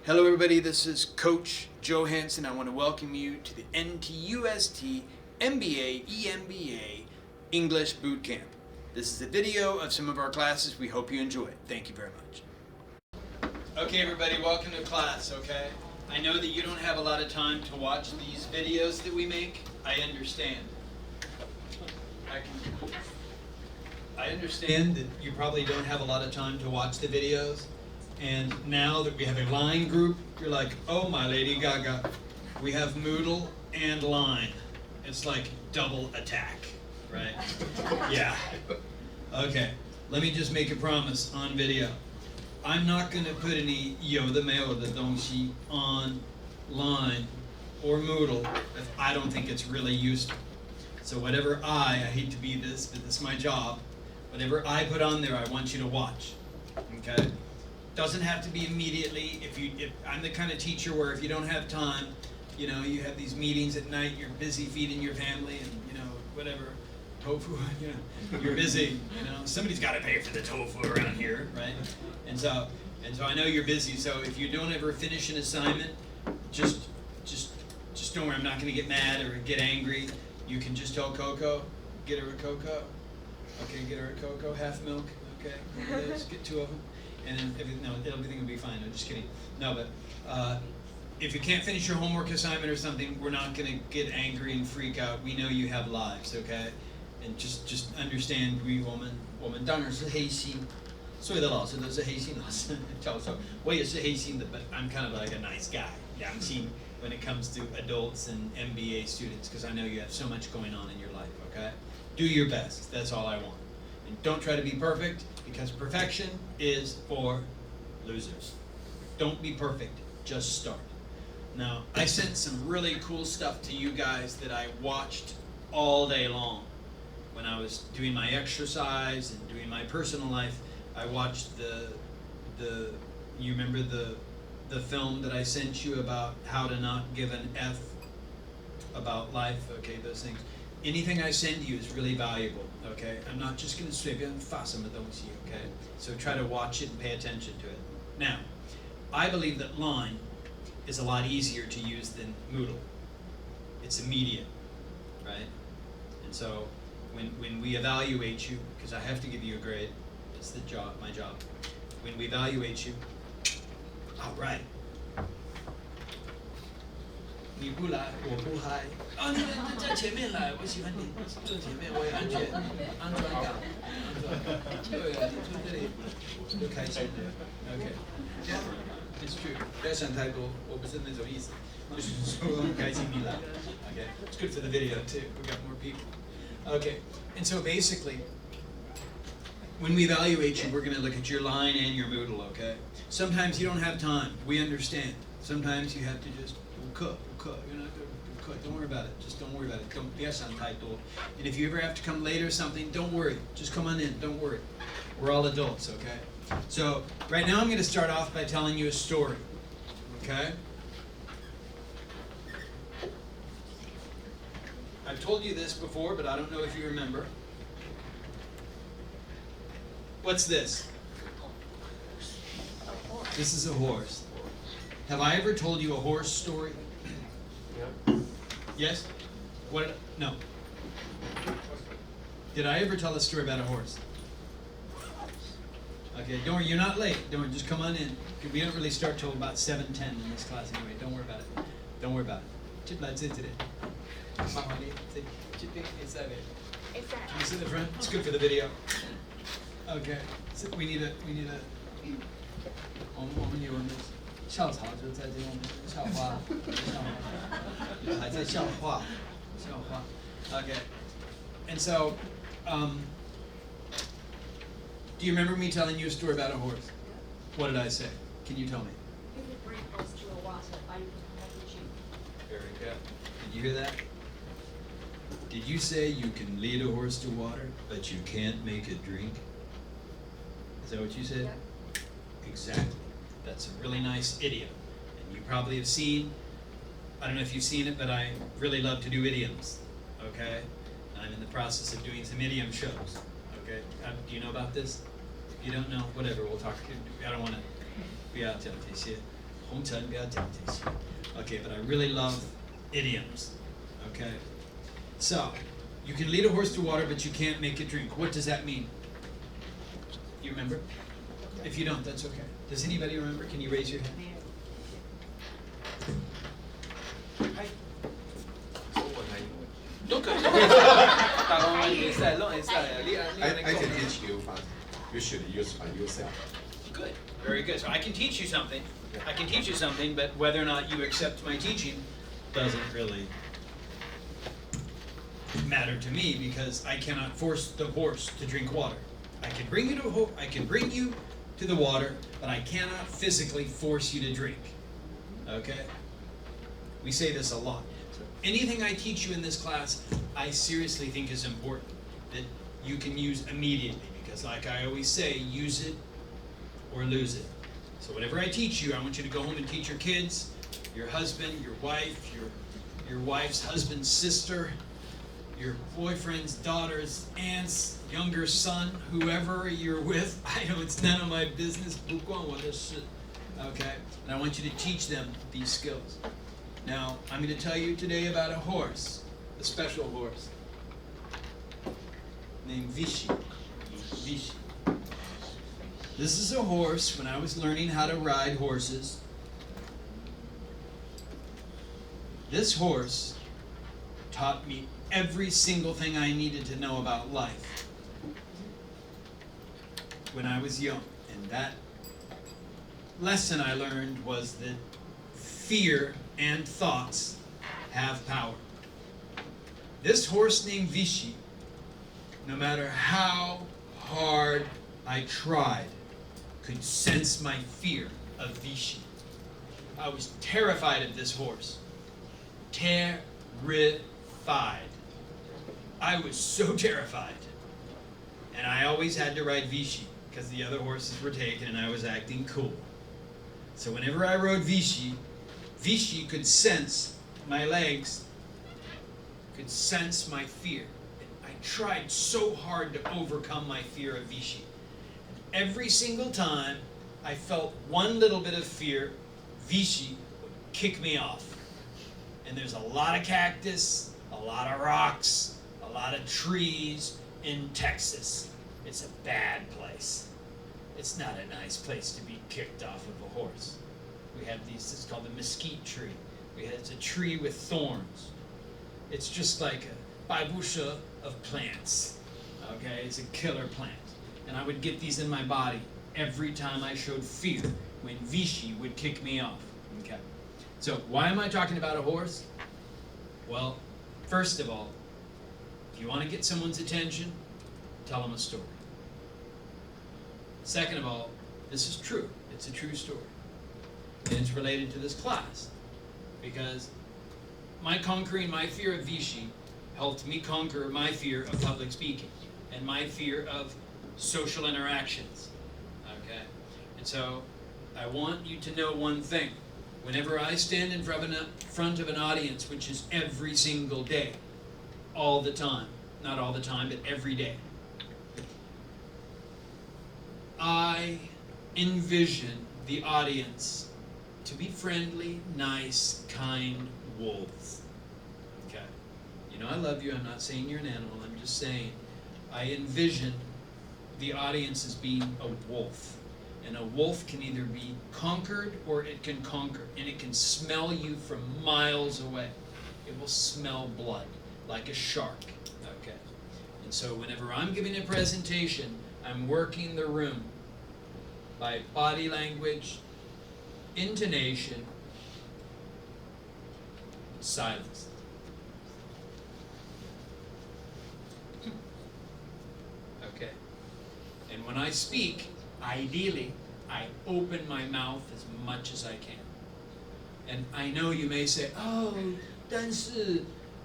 Hello everybody, this is Coach Joe Hansen. I want to welcome you to the NTUST MBA-EMBA English Boot Camp. This is a video of some of our classes. We hope you enjoy it. Thank you very much. Okay everybody, welcome to class, okay? I know that you don't have a lot of time to watch these videos that we make. I understand. I understand that you probably don't have a lot of time to watch the videos. And now that we have a line group, you're like, oh my Lady Gaga, we have Moodle and line. It's like double attack, right? Yeah. Okay, let me just make a promise on video. I'm not gonna put any 有的没有的东西 on line or Moodle if I don't think it's really useful. So whatever I hate to be this, but this is my job, whatever I put on there, I want you to watch, okay? Doesn't have to be immediately. If I'm the kind of teacher where if you don't have time, you know, you have these meetings at night, you're busy feeding your family and, you know, whatever, tofu, you know, you're busy, you know, somebody's got to pay for the tofu around here, right? And so I know you're busy, so if you don't ever finish an assignment, just don't worry, I'm not going to get mad or get angry. You can just tell Coco, get her a cocoa. Okay, get her a cocoa, half milk, okay, just get 2 of them. And then everything will be fine. No, just kidding. No, but if you can't finish your homework assignment or something, we're not going to get angry and freak out. We know you have lives, okay? And just understand, 我们当然是黑心，所有的老师都是黑心老师，教授，我也是黑心的，but I'm kind of like a nice guy, 良心 when it comes to adults and MBA students, because I know you have so much going on in your life, okay? Do your best. That's all I want. And don't try to be perfect, because perfection is for losers. Don't be perfect, just start. Now, I sent some really cool stuff to you guys that I watched all day long. When I was doing my exercise and doing my personal life, I watched you remember the film that I sent you about how to not give an F about life, okay, those things. Anything I send you is really valuable, okay? I'm not just going to 随便发什么东西, okay? So try to watch it and pay attention to it. Now, I believe that line is a lot easier to use than Moodle. It's immediate, right? And so when we evaluate you, because I have to give you a grade, it's my job. When we evaluate you, all right. 你不来，我不嗨。啊，你在前面来，我喜欢你坐前面，我有安全感。对啊，你坐这里就开心了。Okay, yeah, it's true. 不要想太多，我不是那种意思，就是说很开心你来。Okay, it's good for the video too. We got more people. Okay, and so basically, when we evaluate you, we're going to look at your line and your Moodle. Okay. Sometimes you don't have time. We understand. Sometimes you have to just cook. You're not going to cook. Don't worry about it. Just don't worry about it. Don't be a santaito. And if you ever have to come late or something, don't worry. Just come on in. Don't worry. We're all adults, okay? So right now I'm going to start off by telling you a story. Okay? I've told you this before, but I don't know if you remember. What's this? This is a horse. Have I ever told you a horse story? Yes? No. Did I ever tell a story about a horse? Okay, don't worry, you're not late. Don't worry, just come on in. We don't really start till about 7:10 in this class anyway. Don't worry about it. Don't worry about it. You sit in the front. It's good for the video. Okay. So we need a 我们有校草就在这种校花，还在校话。Okay. And so, do you remember me telling you a story about a horse? What did I say? Can you tell me? You could bring horse to a water, but you can have the sheep. Very good. Did you hear that? Did you say you can lead a horse to water, but you can't make it drink? Is that what you said? Yeah. Exactly. That's a really nice idiom. And you probably have seen, I don't know if you've seen it, but I really love to do idioms. Okay? I'm in the process of doing some idiom shows. Okay? Do you know about this? If you don't know, whatever, we'll talk. I don't want to be out there. Hongchen Biao. Okay, but I really love idioms. Okay? So, you can lead a horse to water, but you can't make it drink. What does that mean? You remember? If you don't, that's okay. Does anybody remember? Can you raise your hand? 都可以，大家會使，攏會使啊！你 I can teach you, but you should use by yourself. Good. Very good. So I can teach you something. I can teach you something, but whether or not you accept my teaching doesn't really matter to me because I cannot force the horse to drink water. I can bring you to the water, but I cannot physically force you to drink. Okay? We say this a lot. So anything I teach you in this class, I seriously think is important that you can use immediately because like I always say, use it or lose it. So whatever I teach you, I want you to go home and teach your kids, your husband, your wife, your wife's husband's sister, your boyfriend's daughter's aunts, younger son, whoever you're with. I know it's none of my business. Okay? And I want you to teach them these skills. Now, I'm going to tell you today about a horse, a special horse, named Vichy. Vichy. This is a horse, when I was learning how to ride horses, this horse taught me every single thing I needed to know about life when I was young. And that lesson I learned was that fear and thoughts have power. This horse named Vichy, no matter how hard I tried, could sense my fear of Vichy. I was terrified of this horse. Terrified. I was so terrified. And I always had to ride Vichy because the other horses were taken and I was acting cool. So whenever I rode Vichy, Vichy could sense my legs, could sense my fear. And I tried so hard to overcome my fear of Vichy. Every single time I felt one little bit of fear, Vichy would kick me off. And there's a lot of cactus, a lot of rocks, a lot of trees in Texas. It's a bad place. It's not a nice place to be kicked off of a horse. We have these, it's called the mesquite tree. It's a tree with thorns. It's just like a baibusha of plants. Okay, it's a killer plant. And I would get these in my body every time I showed fear when Vichy would kick me off. Okay. So why am I talking about a horse? Well, first of all, if you want to get someone's attention, tell them a story. Second of all, this is true. It's a true story. And it's related to this class. Because my conquering my fear of Vichy helped me conquer my fear of public speaking and my fear of social interactions. Okay? And so I want you to know one thing. Whenever I stand in front of an audience, which is every single day, all the time, not all the time, but every day, I envision the audience to be friendly, nice, kind wolves. Okay? You know I love you, I'm not saying you're an animal, I'm just saying I envision the audience as being a wolf. And a wolf can either be conquered or it can conquer. And it can smell you from miles away. It will smell blood, like a shark. Okay? And so whenever I'm giving a presentation, I'm working the room by body language, intonation, silence. Okay? And when I speak, ideally, I open my mouth as much as I can. And I know you may say, oh, 但是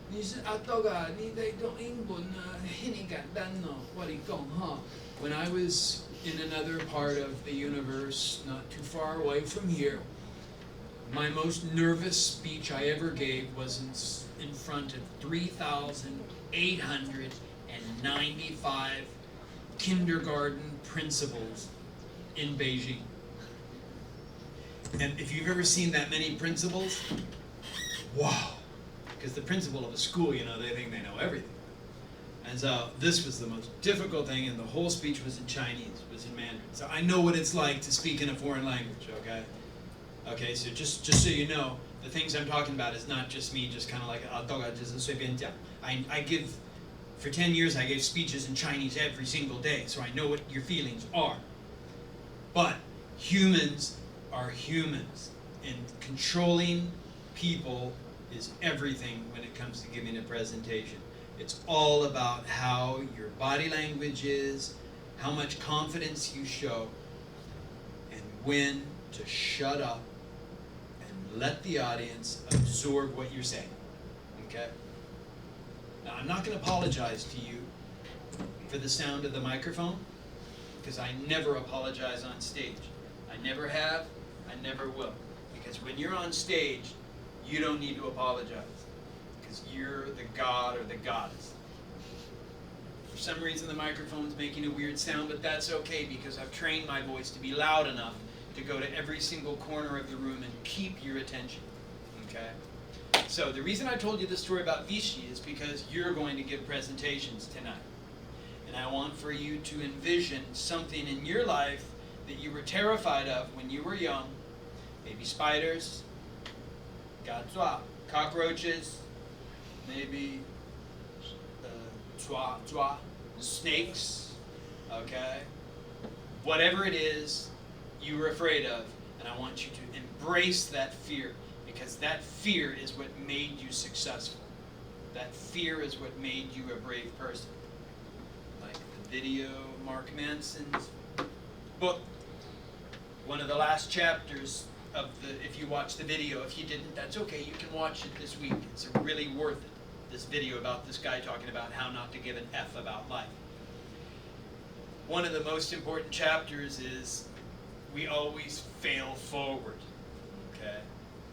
你是阿斗啊，你在讲英文啊，很简单哦，我跟你讲哈。When I was in another part of the universe, not too far away from here, my most nervous speech I ever gave was in front of 3,895 kindergarten principals in Beijing. And if you've ever seen that many principals, wow. Because the principal of a school, you know, they think they know everything. And so this was the most difficult thing, and the whole speech was in Chinese, was in Mandarin. So I know what it's like to speak in a foreign language, okay? Okay, so just so you know, the things I'm talking about is not just me, just kind of like, I give, for 10 years I gave speeches in Chinese every single day, so I know what your feelings are. But humans are humans, and controlling people is everything when it comes to giving a presentation. It's all about how your body language is, how much confidence you show, and when to shut up and let the audience absorb what you're saying, okay? Now, I'm not going to apologize to you for the sound of the microphone, because I never apologize on stage. I never have, I never will. Because when you're on stage, you don't need to apologize, because you're the god or the goddess. For some reason the microphone's making a weird sound, but that's okay, because I've trained my voice to be loud enough to go to every single corner of the room and keep your attention, okay? So the reason I told you the story about Vichy is because you're going to give presentations tonight. And I want for you to envision something in your life that you were terrified of when you were young. Maybe spiders, cockroaches, maybe snakes, okay? Whatever it is you were afraid of, and I want you to embrace that fear, because that fear is what made you successful. That fear is what made you a brave person. Like the video, Mark Manson's book, one of the last chapters of the, if you watch the video, if you didn't, that's okay, you can watch it this week. It's really worth it. This video about this guy talking about how not to give an F about life. One of the most important chapters is we always fail forward, okay?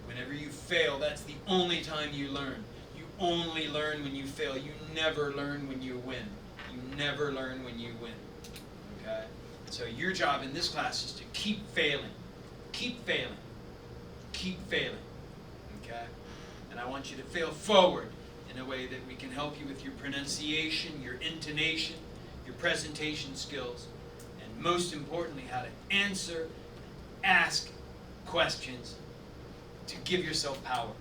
Whenever you fail, that's the only time you learn. You only learn when you fail. You never learn when you win. You never learn when you win, okay? So your job in this class is to keep failing, keep failing, keep failing, okay? And I want you to fail forward in a way that we can help you with your pronunciation, your intonation, your presentation skills, and most importantly, how to answer, ask questions to give yourself power,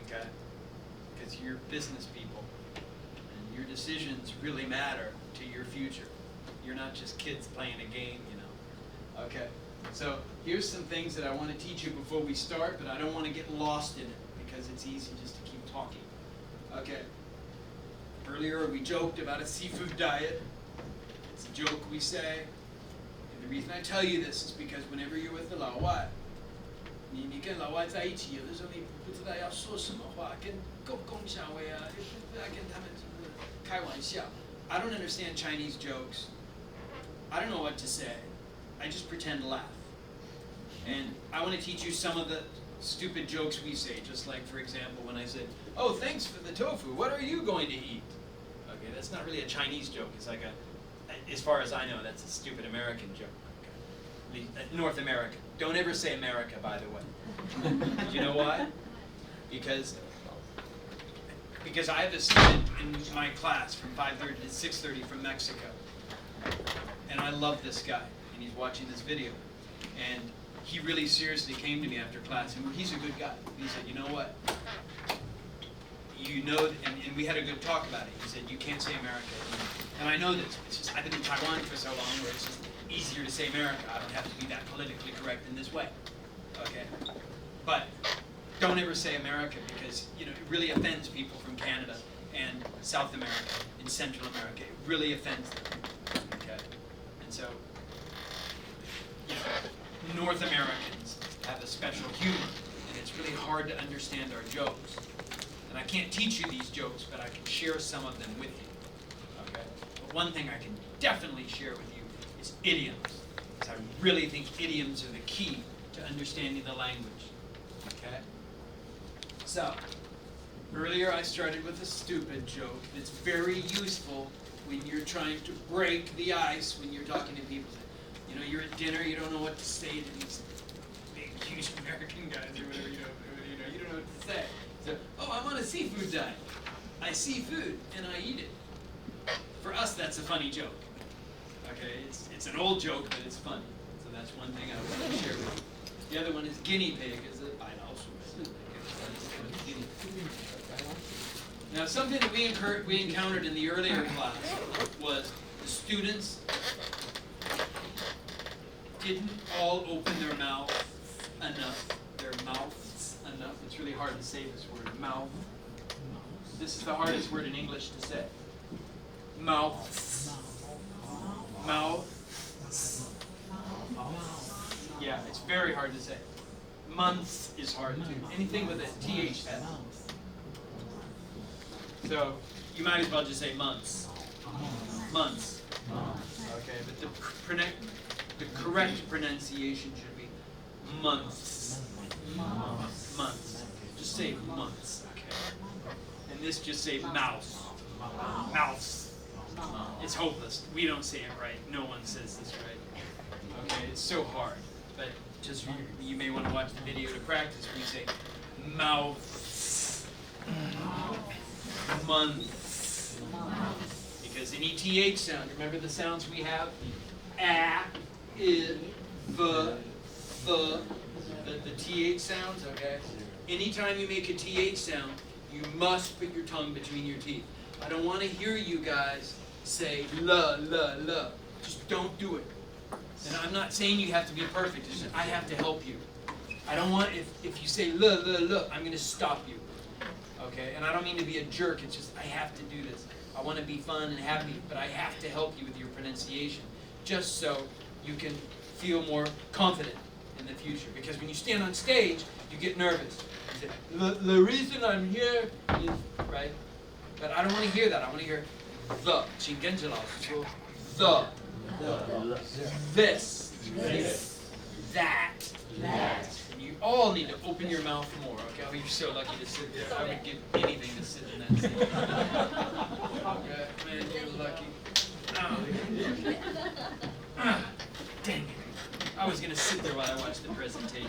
okay? Because you're business people, and your decisions really matter to your future. You're not just kids playing a game, you know. Okay, so here's some things that I want to teach you before we start, but I don't want to get lost in it, because it's easy just to keep talking. Okay, earlier we joked about a seafood diet. It's a joke we say. And the reason I tell you this is because whenever you're with the 老外，你跟老外在一起，有的时候你不知道要说什么话，跟共享位啊，也不知道跟他们开玩笑。I don't understand Chinese jokes. I don't know what to say. I just pretend to laugh. And I want to teach you some of the stupid jokes we say, just like, for example, when I said, oh, thanks for the tofu, what are you going to eat? Okay, that's not really a Chinese joke. It's like as far as I know, that's a stupid American joke. Okay. North American. Don't ever say America, by the way. Do you know why? Because I have a student in my class from 5:30 to 6:30 from Mexico. And I love this guy, and he's watching this video. And he really seriously came to me after class, and he's a good guy. He said, you know what? You know, and we had a good talk about it. He said, you can't say America. And I know this. It's just, I've been in Taiwan for so long where it's just easier to say America. I don't have to be that politically correct in this way. Okay? But don't ever say America, because you know it really offends people from Canada and South America and Central America. It really offends them. Okay? And so, you know, North Americans have a special humor, and it's really hard to understand our jokes. And I can't teach you these jokes, but I can share some of them with you. Okay? But one thing I can definitely share with you is idioms. Because I really think idioms are the key to understanding the language. Okay? So, earlier I started with a stupid joke that's very useful when you're trying to break the ice when you're talking to people. You know, you're at dinner, you don't know what to say to these big, huge American guys or whatever, you don't know what to say. So, oh, I'm on a seafood diet. I see food and I eat it. For us, that's a funny joke. Okay, it's an old joke, but it's funny. So that's one thing I want to share with you. The other one is guinea pig. Now, something that we encountered in the earlier class was the students didn't all open their mouth enough. Their mouths enough. It's really hard to say this word, mouth. This is the hardest word in English to say. Mouth. Mouth. Yeah, it's very hard to say. Months is hard too. Anything with a TH head. So you might as well just say months. Months. Okay, but the correct pronunciation should be months. Months. Just say months. Okay. And this just say mouse. Mouse. It's hopeless. We don't say it right. No one says this right. Okay, it's so hard. But just you may want to watch the video to practice when you say mouth, month. Because any TH sound, remember the sounds we have? A, I, the TH sounds, okay? Anytime you make a TH sound, you must put your tongue between your teeth. I don't want to hear you guys say la, la, la. Just don't do it. And I'm not saying you have to be perfect. It's just I have to help you. I don't want, if you say la, la, la, I'm going to stop you. Okay? And I don't mean to be a jerk. It's just I have to do this. I want to be fun and happy, but I have to help you with your pronunciation. Just so you can feel more confident in the future. Because when you stand on stage, you get nervous. You say, the reason I'm here is, right? But I don't want to hear that. I want to hear the. The. This. That. And you all need to open your mouth more, okay? Oh, you're so lucky to sit there. I would give anything to sit in that seat. Okay, man, you're lucky. Dang it. I was going to sit there while I watched the presentation.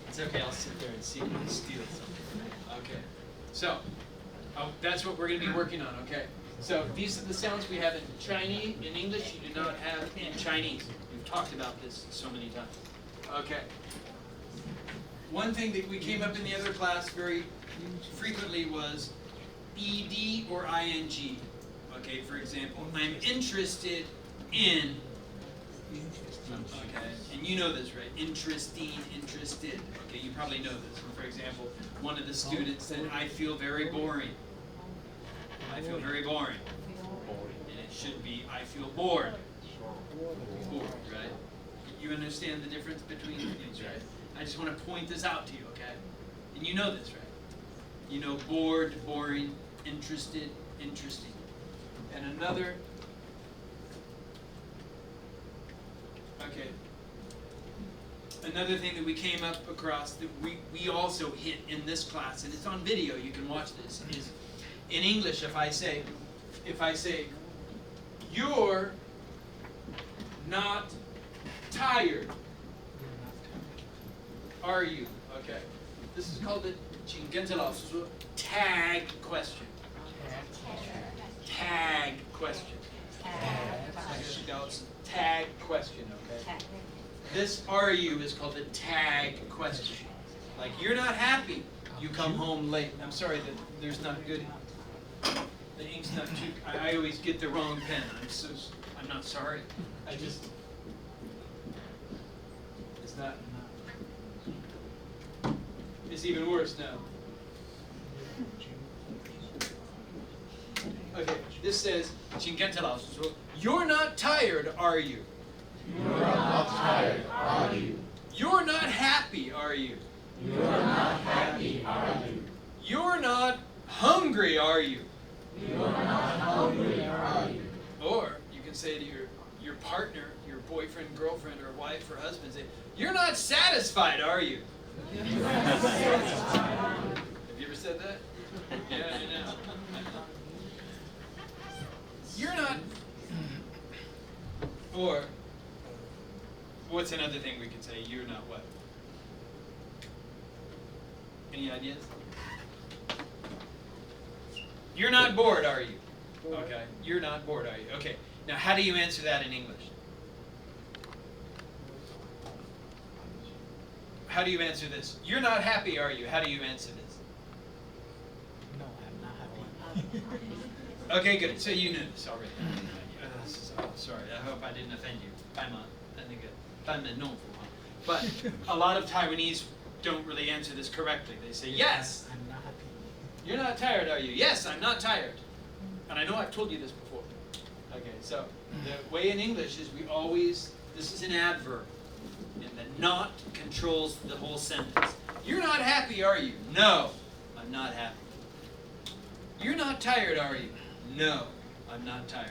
It's okay, I'll sit there and see if I can steal something. Okay, so that's what we're going to be working on, okay? So these are the sounds we have in Chinese. In English, you do not have in Chinese. We've talked about this so many times. Okay. One thing that we came up in the other class very frequently was ED or ING. Okay, for example, I'm interested in. Okay, and you know this, right? Interesting, interested. Okay, you probably know this. For example, one of the students said, I feel very boring. I feel very boring. And it should be, I feel bored. Bored, right? You understand the difference between these, right? I just want to point this out to you, okay? And you know this, right? You know bored, boring, interested, interesting. And another, okay. Another thing that we came up across that we also hit in this class, and it's on video, you can watch this, is in English if I say, you're not tired, are you? Okay. This is called the tag question. Tag question. Tag question, okay? This are you is called the tag question. Like, you're not happy, you come home late. I'm sorry that there's not good, the ink's not too, I always get the wrong pen. I'm not sorry. It's not, it's even worse now. Okay, this says, you're not tired, are you? You're not tired, are you? You're not happy, are you? You're not happy, are you? You're not hungry, are you? You're not hungry, are you? Or you can say to your partner, your boyfriend, girlfriend, or wife or husband, say, you're not satisfied, are you? Have you ever said that? Yeah, I know. You're not. Or what's another thing we could say? You're not what? Any ideas? You're not bored, are you? Okay. You're not bored, are you? Okay. Now, how do you answer that in English? How do you answer this? You're not happy, are you? How do you answer this? No, I'm not happy. Okay, good. So you knew this already. Sorry, I hope I didn't offend you. But a lot of Taiwanese don't really answer this correctly. They say, yes. I'm not happy. You're not tired, are you? Yes, I'm not tired. And I know I've told you this before. Okay, so the way in English is we always, this is an adverb. And the not controls the whole sentence. You're not happy, are you? No, I'm not happy. You're not tired, are you? No, I'm not tired.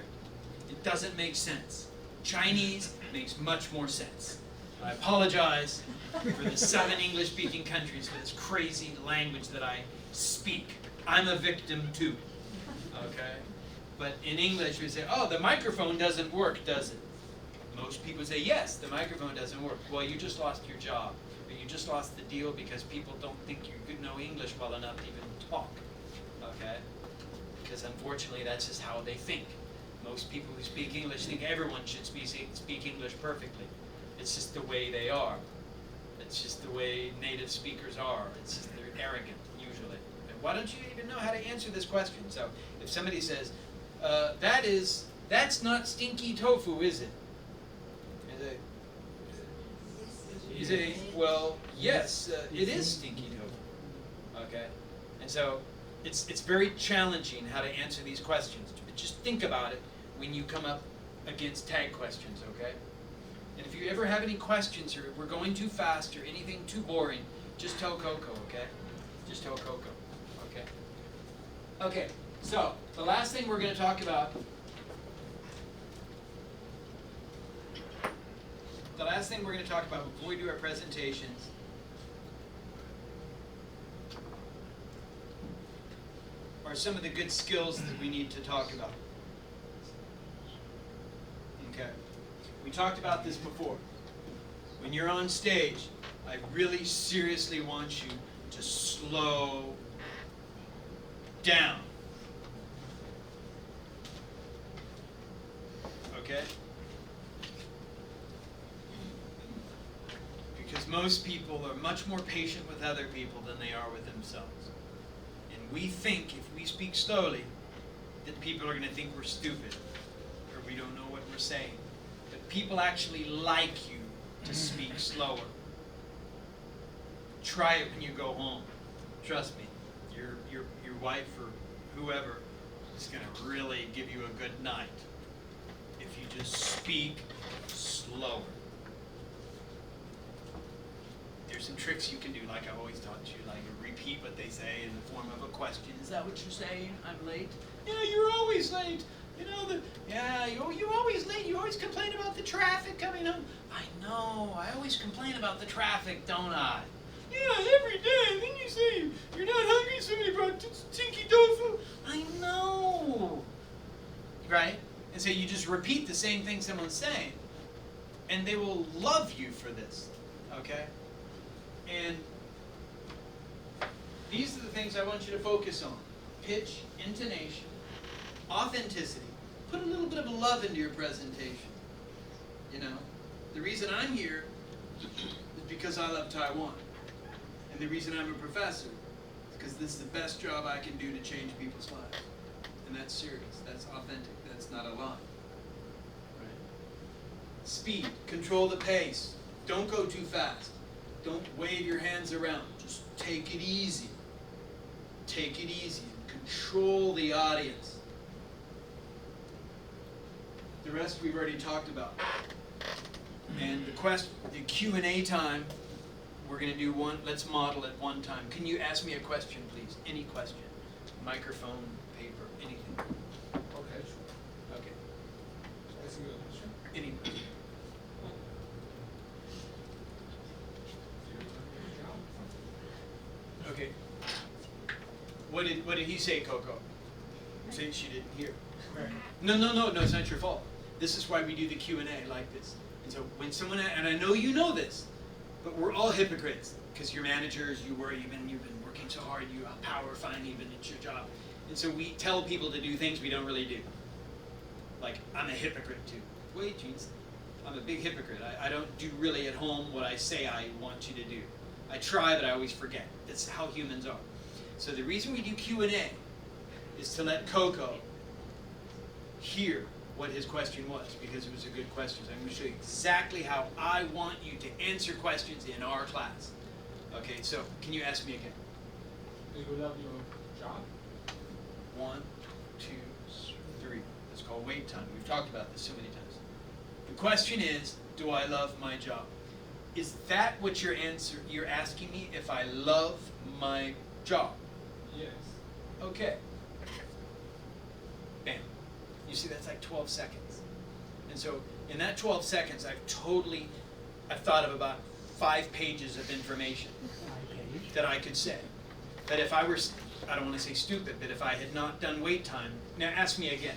It doesn't make sense. Chinese makes much more sense. I apologize for the 7 English-speaking countries for this crazy language that I speak. I'm a victim too. Okay? But in English we say, oh, the microphone doesn't work, does it? Most people say, yes, the microphone doesn't work. Well, you just lost your job. Or you just lost the deal because people don't think you could know English well enough to even talk. Okay? Because unfortunately, that's just how they think. Most people who speak English think everyone should speak English perfectly. It's just the way they are. It's just the way native speakers are. It's just they're arrogant, usually. And why don't you even know how to answer this question? So if somebody says, that's not stinky tofu, is it? You say, well, yes, it is stinky tofu. Okay? And so it's very challenging how to answer these questions. But just think about it when you come up against tag questions, okay? And if you ever have any questions or we're going too fast or anything too boring, just tell Coco, okay? Just tell Coco, okay? Okay, so the last thing we're going to talk about before we do our presentations are some of the good skills that we need to talk about. Okay. We talked about this before. When you're on stage, I really seriously want you to slow down. Okay? Because most people are much more patient with other people than they are with themselves. And we think if we speak slowly, that people are going to think we're stupid or we don't know what we're saying. But people actually like you to speak slower. Try it when you go home. Trust me, your wife or whoever is going to really give you a good night if you just speak slower. There's some tricks you can do, like I've always taught you, like repeat what they say in the form of a question. Is that what you're saying? I'm late? Yeah, you're always late. You know, you're always late. You always complain about the traffic coming home. I know. I always complain about the traffic, don't I? Yeah, every day. Then you say you're not hungry, somebody brought stinky tofu. I know. Right? And so you just repeat the same thing someone's saying. And they will love you for this. Okay? And these are the things I want you to focus on. Pitch, intonation, authenticity. Put a little bit of love into your presentation. You know, the reason I'm here is because I love Taiwan. And the reason I'm a professor is because this is the best job I can do to change people's lives. And that's serious. That's authentic. That's not a lie. Right? Speed. Control the pace. Don't go too fast. Don't wave your hands around. Just take it easy. Take it easy. Control the audience. The rest we've already talked about. And the Q&A time, we're going to do one. Let's model it one time. Can you ask me a question, please? Any question. Microphone, paper, anything. Okay. Okay. Ask you a question. Any question. Okay. What did he say, Coco? Say she didn't hear. No, it's not your fault. This is why we do the Q&A like this. And so when someone, and I know you know this, But we're all hypocrites because you're managers, you've been working so hard, you are power finding, even it's your job. And so we tell people to do things we don't really do. Like, I'm a hypocrite too. Wait, geez, I'm a big hypocrite. I don't do really at home what I say I want you to do. I try, but I always forget. That's how humans are. So the reason we do Q&A is to let Coco hear what his question was, because it was a good question. So I'm going to show you exactly how I want you to answer questions in our class. Okay, so can you ask me again? Do you love your job? 1, 2, 3. It's called wait time. We've talked about this so many times. The question is, do I love my job? Is that what you're asking me, if I love my job? Yes. Okay. Bam. You see, that's like 12 seconds. And so in that 12 seconds, I've thought of about 5 pages of information that I could say. That if I were, I don't want to say stupid, but if I had not done wait time, now ask me again.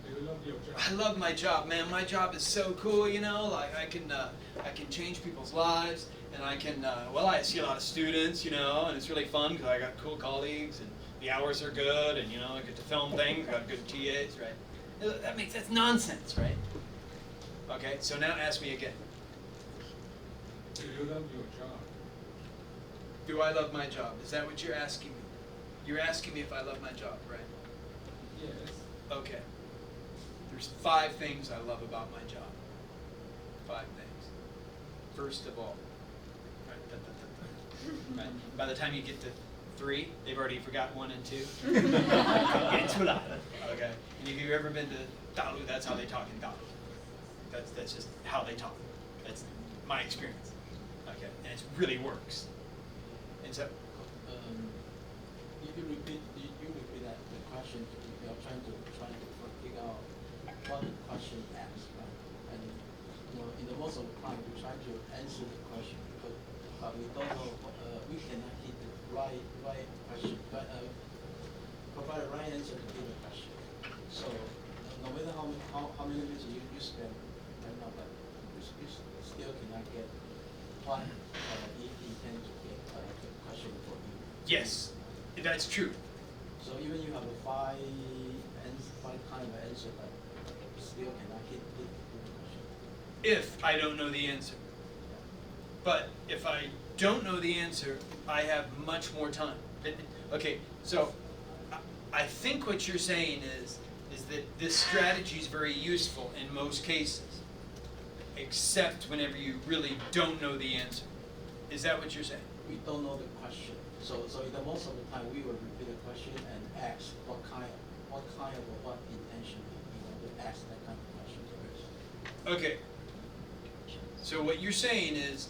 Do you love your job? I love my job, man. My job is so cool, you know. Like I can change people's lives, and I can. Well, I see a lot of students, you know, and it's really fun because I got cool colleagues, and the hours are good, and you know, I get to film things. I got good TAs, right? That's nonsense, right? Okay, so now ask me again. Do you love your job? Do I love my job? Is that what you're asking me? You're asking me if I love my job, right? Yes. Okay. There's 5 things I love about my job. 5 things. First of all, right, by the time you get to 3, they've already forgot 1 and 2. Okay. And if you've ever been to Dalu, that's how they talk in Dalu. That's just how they talk. That's my experience. Okay. And it really works. And so, you repeat that the question. You are trying to figure out what the question asks, right? And you know, in the most of the time, we try to answer the question, but we don't know. We cannot hit the right question, but provide a right answer to hit the question. So no matter how many minutes you spend right now, but you still cannot get what he intends to get the question for you. yes, that's true. So even you have a 5 kind of answer, but you still cannot hit the question. If I don't know the answer. But if I don't know the answer, I have much more time. Okay, so I think what you're saying is that this strategy is very useful in most cases, except whenever you really don't know the answer. Is that what you're saying? We don't know the question. So in the most of the time, we will repeat the question and ask what kind of what intention you want to ask that kind of question first. Okay. So what you're saying is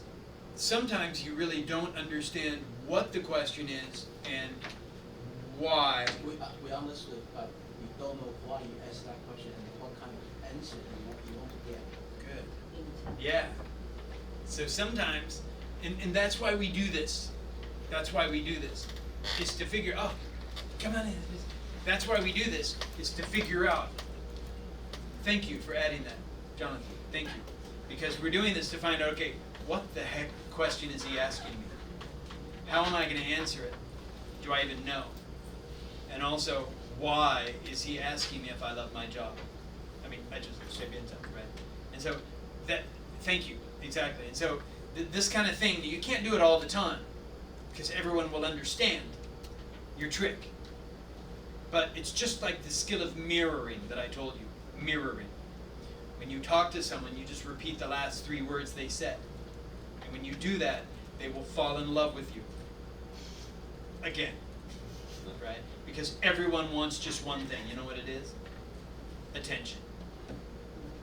sometimes you really don't understand what the question is and why. We understood, but we don't know why you asked that question and what kind of answer you want to get. Good. Yeah. So sometimes, and that's why we do this. That's why we do this. Is to figure, oh, come on in. That's why we do this, is to figure out. Thank you for adding that, Jonathan. Thank you. Because we're doing this to find out, okay, what the heck question is he asking me? How am I going to answer it? Do I even know? And also, why is he asking me if I love my job? I mean, I just said something, right? And so, thank you, exactly. And so, this kind of thing, you can't do it all the time, because everyone will understand your trick. But it's just like the skill of mirroring that I told you, mirroring. When you talk to someone, you just repeat the last 3 words they said. And when you do that, they will fall in love with you. Again, right? Because everyone wants just one thing. You know what it is? Attention.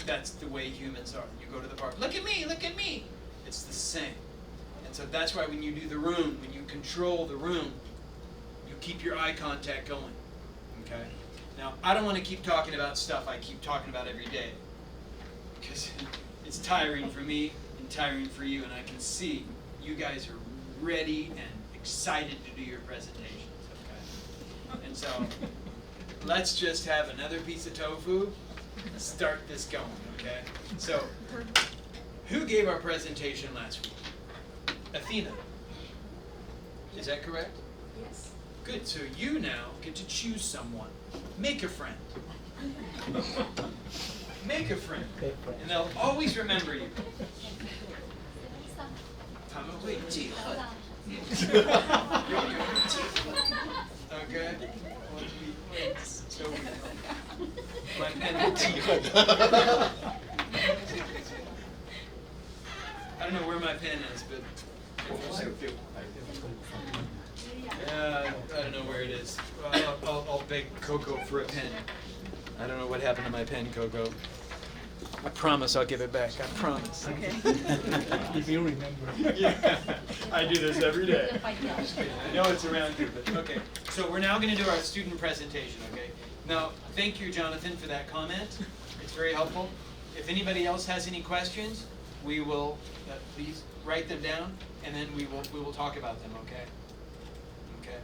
That's the way humans are. You go to the park, look at me, look at me. It's the same. And so that's why when you do the room, when you control the room, you keep your eye contact going. Okay? Now, I don't want to keep talking about stuff I keep talking about every day, because it's tiring for me and tiring for you, and I can see you guys are ready and excited to do your presentations, okay? And so, let's just have another piece of tofu and start this going, okay? So, who gave our presentation last week? Athena. Is that correct? Yes. Good. So you now get to choose someone. Make a friend. Make a friend. And they'll always remember you. 他们会记恨。Okay? So, my pen will 记恨。I don't know where my pen is, but I don't know where it is. I'll beg Coco for a pen. I don't know what happened to my pen, Coco. I promise I'll give it back. I promise. Okay. If you remember. Yeah, I do this every day. I know it's around here, but okay. So we're now going to do our student presentation, okay? Now, thank you, Jonathan, for that comment. It's very helpful. If anybody else has any questions, we will please write them down, and then we will talk about them, okay? Okay.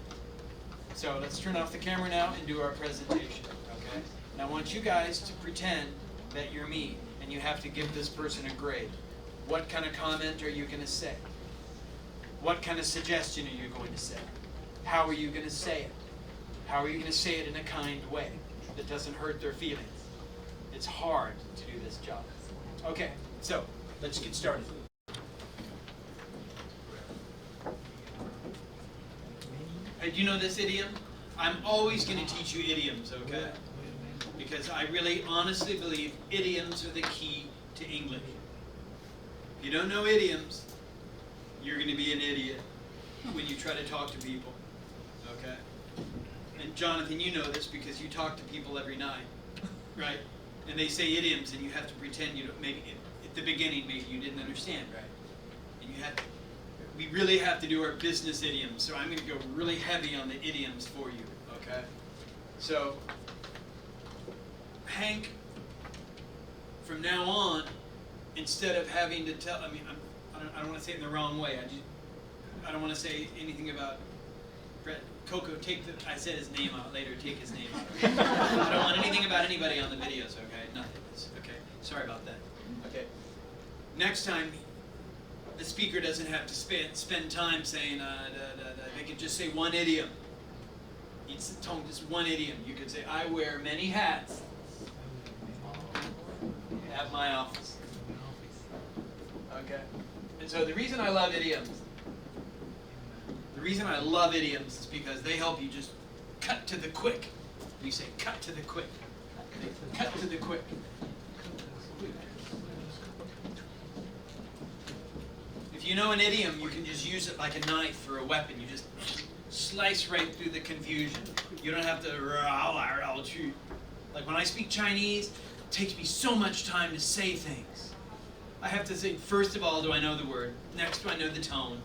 So let's turn off the camera now and do our presentation, okay? And I want you guys to pretend that you're me, and you have to give this person a grade. What kind of comment are you going to say? What kind of suggestion are you going to say? How are you going to say it? How are you going to say it in a kind way that doesn't hurt their feelings? It's hard to do this job. Okay, so let's get started. Hey, do you know this idiom? I'm always going to teach you idioms, okay? Because I really honestly believe idioms are the key to English. If you don't know idioms, you're going to be an idiot when you try to talk to people, okay? And Jonathan, you know this because you talk to people every night, right? And they say idioms and you have to pretend you don't, maybe at the beginning maybe you didn't understand, right? And you have to, we really have to do our business idioms, so I'm going to go really heavy on the idioms for you, okay? So, Hank, from now on, instead of having to tell, I mean, I don't want to say it in the wrong way. I don't want to say anything about Brett. Coco, I said his name out later. Take his name out. I don't want anything about anybody on the videos. Okay, nothing. Okay, sorry about that. Okay, next time, the speaker doesn't have to spend time saying. They can just say one idiom. It's just one idiom. You could say, "I wear many hats at my office." Okay? And so the reason I love idioms, is because they help you just cut to the quick. We say cut to the quick. Cut to the quick. If you know an idiom, you can just use it like a knife or a weapon. You just slice right through the confusion. You don't have to like when I speak Chinese, it takes me so much time to say things. I have to say, first of all, do I know the word? Next, do I know the tone?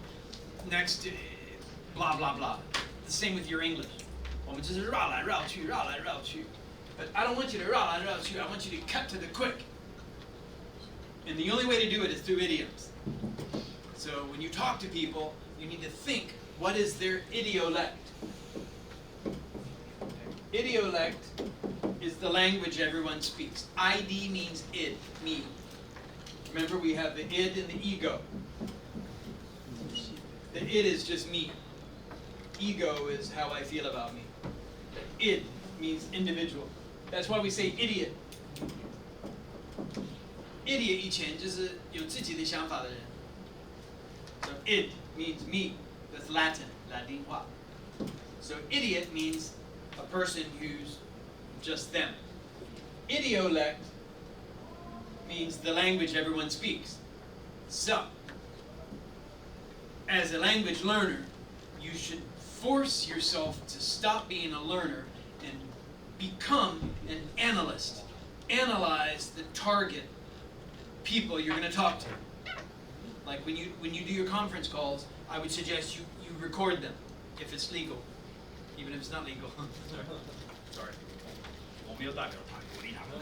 Next, blah, blah, blah. The same with your English. 我们就是绕来绕去, But I don't want you to 绕来绕去, I want you to cut to the quick. And the only way to do it is through idioms. So when you talk to people, you need to think, what is their idiolect? Idiolect is the language everyone speaks. ID means id, me. Remember, we have the id and the ego. The id is just me. Ego is how I feel about me. The id means individual. That's why we say idiot. Idiot 以前就是有自己的想法的人。So id means me. That's Latin, 拉丁话. So idiot means a person who's just them. Idiolect means the language everyone speaks. So, as a language learner, you should force yourself to stop being a learner and become an analyst. Analyze the target people you're going to talk to. Like when you do your conference calls, I would suggest you record them if it's legal, even if it's not legal. Sorry. 我没有代表他，鼓励他们。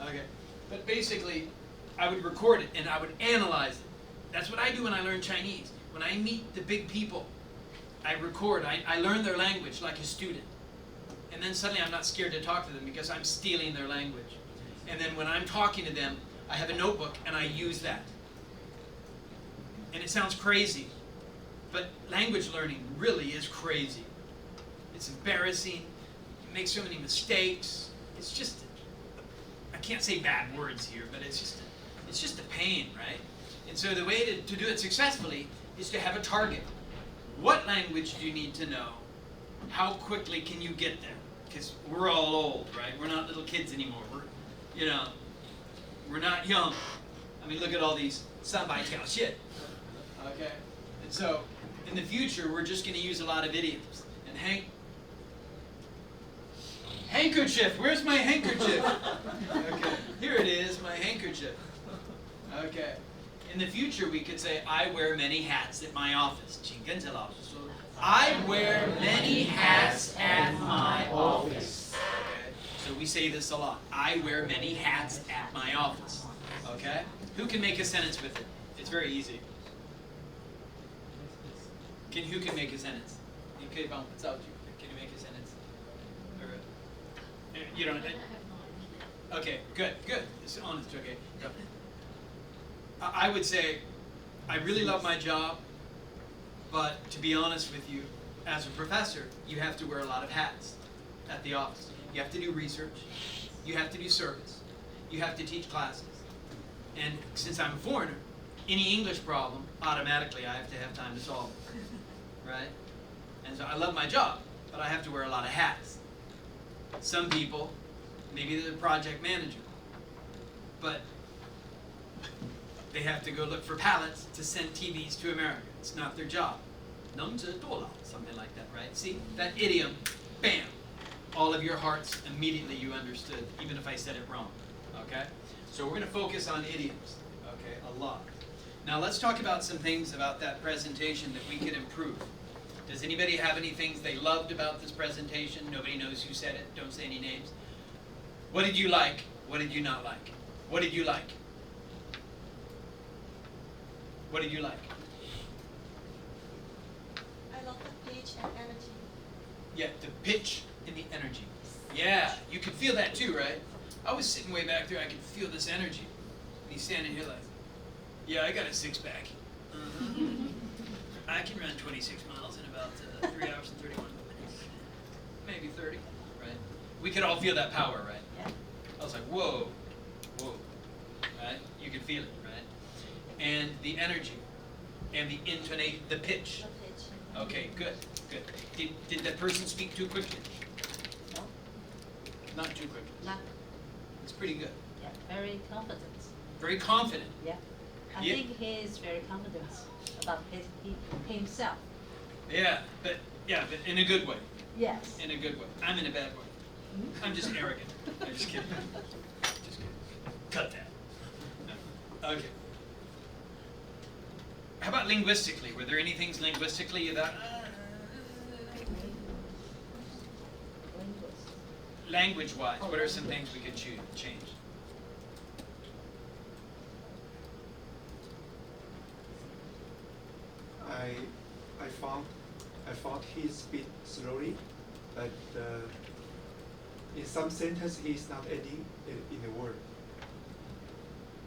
Okay, but basically, I would record it and I would analyze it. That's what I do when I learn Chinese. When I meet the big people, I record. I learn their language like a student. And then suddenly I'm not scared to talk to them because I'm stealing their language. And then when I'm talking to them, I have a notebook and I use that. And it sounds crazy, but language learning really is crazy. It's embarrassing. You make so many mistakes. It's just, I can't say bad words here, but it's just a pain, right? And so the way to do it successfully is to have a target. What language do you need to know? How quickly can you get there? Because we're all old, right? We're not little kids anymore. We're not young. I mean, look at all these 300条 shit. Okay? And so, in the future, we're just going to use a lot of idioms. And handkerchief, where's my handkerchief? Okay, here it is, my handkerchief. Okay. In the future, we could say, I wear many hats at my office. I wear many hats at my office. Okay. So we say this a lot. I wear many hats at my office. Okay? Who can make a sentence with it? It's very easy. Who can make a sentence? Okay, bon, it's out to you. Can you make a sentence? Or, you don't. Okay, good. It's honest. Okay. Go. I would say, I really love my job, but to be honest with you, as a professor, you have to wear a lot of hats at the office. You have to do research, you have to do service, you have to teach classes. And since I'm a foreigner, any English problem, automatically I have to have time to solve it, right? And so I love my job, but I have to wear a lot of hats. Some people, maybe they're the project manager, but they have to go look for pallets to send TVs to America. It's not their job. 能者多劳, something like that, right? See, that idiom, bam, all of your hearts, immediately you understood, even if I said it wrong, okay? So we're going to focus on idioms, okay, a lot. Now let's talk about some things about that presentation that we could improve. Does anybody have any things they loved about this presentation? Nobody knows who said it. Don't say any names. What did you like? What did you not like? What did you like? What did you like? I love the pitch and energy. Yeah, the pitch and the energy. Yeah, you could feel that too, right? I was sitting way back there, I could feel this energy. And he's standing here like, yeah, I got a six-pack. I can run 26 miles in about 3 hours and 31 minutes. Maybe 30, right? We could all feel that power, right? Yeah. I was like, whoa, right? You could feel it, right? And the energy, and the intonation, the pitch. The pitch. Okay, good. Did that person speak too quickly? No. Not too quickly. Not. It's pretty good. Yeah, very confident. Very confident. Yeah. I Yeah. think he is very confident about himself. Yeah, but in a good way. Yes. In a good way. I'm in a bad way. I'm just arrogant. I'm just kidding. Just kidding. Cut that. No. Okay. How about linguistically? Were there any things linguistically about language-wise? What are some things we could change? I found he speak slowly, but in some sentence he's not ending in a word.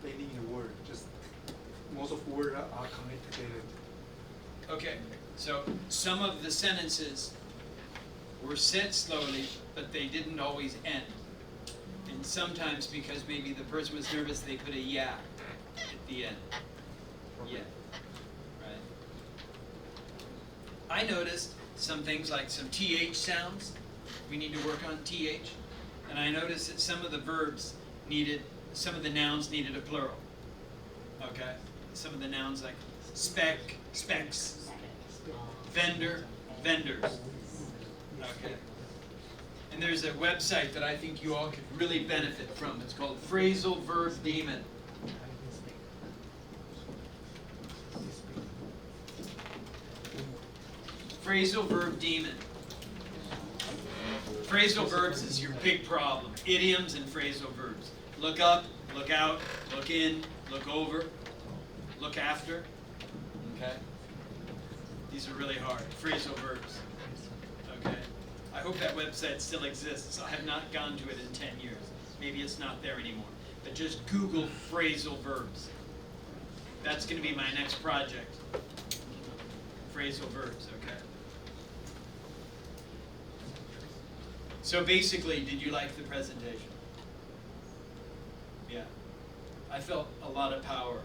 Ending in a word, just most of words are connected together. Okay, so some of the sentences were said slowly, but they didn't always end. And sometimes because maybe the person was nervous, they put a yeah at the end. Yeah. Right. I noticed some things like some TH sounds. We need to work on TH. And I noticed that some of the verbs some of the nouns needed a plural. Okay? Some of the nouns like spec, specs, vendor, vendors. Okay? And there's a website that I think you all could really benefit from. It's called Phrasal Verb Demon. Phrasal Verb Demon. Phrasal verbs is your big problem. Idioms and phrasal verbs. Look up, look out, look in, look over, look after. Okay? These are really hard. Phrasal verbs. Okay? I hope that website still exists. I have not gone to it in 10 years. Maybe it's not there anymore. But just Google phrasal verbs. That's going to be my next project. Phrasal verbs, okay. So basically, did you like the presentation? Yeah. I felt a lot of power.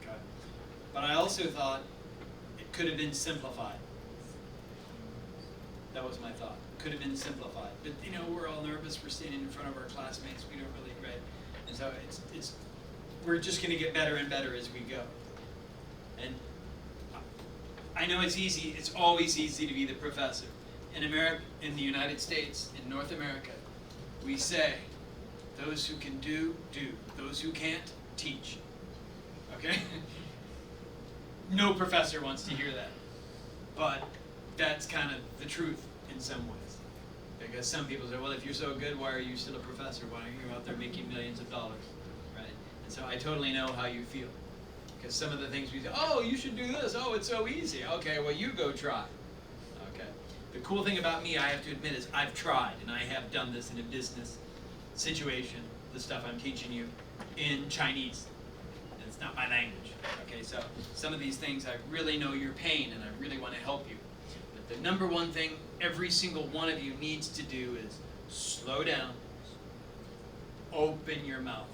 Okay. But I also thought it could have been simplified. That was my thought. Could have been simplified. But you know, we're all nervous. We're standing in front of our classmates. We don't really, right? And so we're just going to get better and better as we go. And I know it's easy. It's always easy to be the professor. In America, in the United States, in North America, we say, those who can do, do. Those who can't, teach. Okay? No professor wants to hear that. But that's kind of the truth in some ways. Because some people say, well, if you're so good, why are you still a professor? Why aren't you out there making millions of dollars? Right? And so I totally know how you feel. Because some of the things we say, oh, you should do this. Oh, it's so easy. Okay, well, you go try. Okay. The cool thing about me, I have to admit, is I've tried, and I have done this in a business situation, the stuff I'm teaching you, in Chinese. And it's not my language. Okay, so some of these things, I really know your pain, and I really want to help you. But the number one thing every single one of you needs to do is slow down, open your mouth.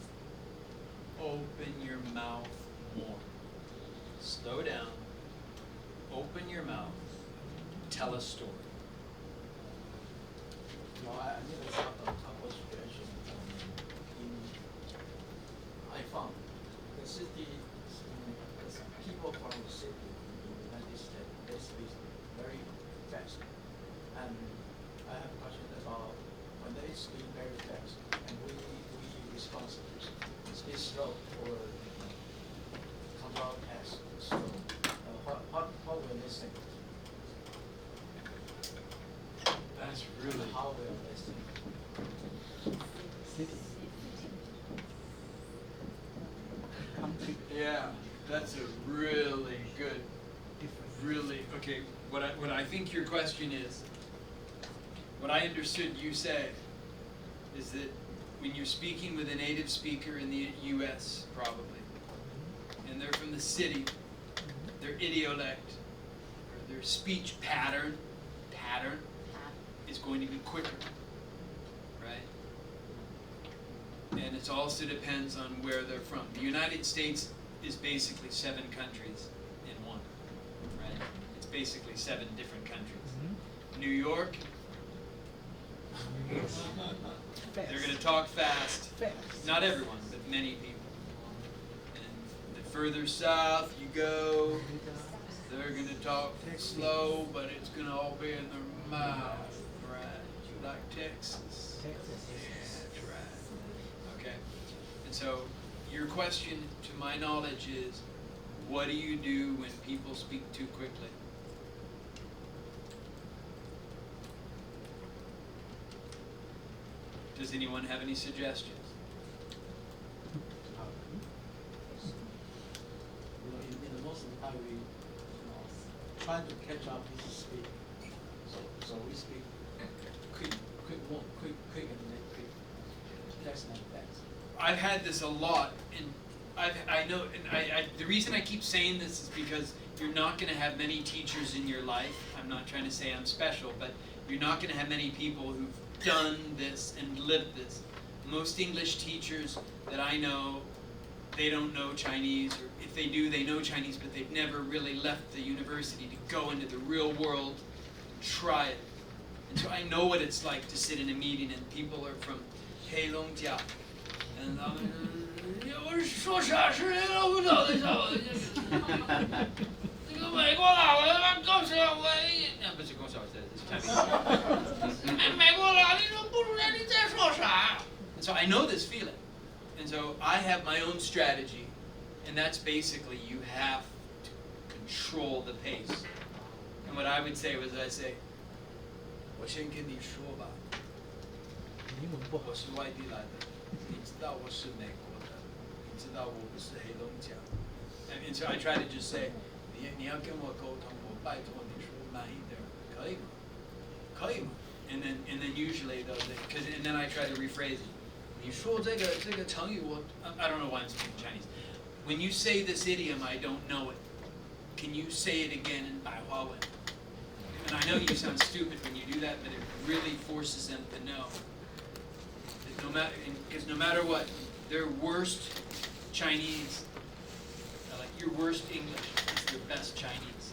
Open your mouth more. Slow down, open your mouth, tell a story. No, I need to start a couple situations. I found the city, people from the city in the United States, they speak very fast. And I have a question about when they speak very fast and we respond to speak slow or control fast, slow. What will they say? That's really How will they say? Yeah, that's a really good, really, okay, what I think your question is, what I understood you say is that when you're speaking with a native speaker in the US, probably, and they're from the city, their idiolect, or their speech pattern is going to be quicker, right? And it also depends on where they're from. The United States is basically 7 countries in one, right? It's basically 7 different countries. New York, they're going to talk fast. Not everyone, but many people. And the further south you go, they're going to talk slow, but it's going to all be in their mouth, right? Like Texas. Yeah, that's right. Okay. And so your question, to my knowledge, is what do you do when people speak too quickly? Does anyone have any suggestions? In the most of the time we try to catch up with speed. So we speak quick and then quick. Fast and fast. I've had this a lot, and I know, and the reason I keep saying this is because you're not going to have many teachers in your life. I'm not trying to say I'm special, but you're not going to have many people who've done this and lived this. Most English teachers that I know, they don't know Chinese, or if they do, they know Chinese, but they've never really left the university to go into the real world and try it. And so I know what it's like to sit in a meeting and people are from Heilongjiang, and and so I know this feeling. And so I have my own strategy, and that's basically you have to control the pace. And what I would say was, I say, 我先跟你说吧，我是外地来的，你知道我是美国的，你知道我不是黑龙江。And so I try to just say, 你要跟我沟通，我拜托你说慢一点，可以吗？可以吗？And then usually though, and then I try to rephrase it. 你说这个成语我 I don't know why I'm speaking Chinese. When you say this idiom, I don't know it. Can you say it again in 白话文? And I know you sound stupid when you do that, but it really forces them to know. That because no matter what, their worst Chinese, like your worst English is their best Chinese.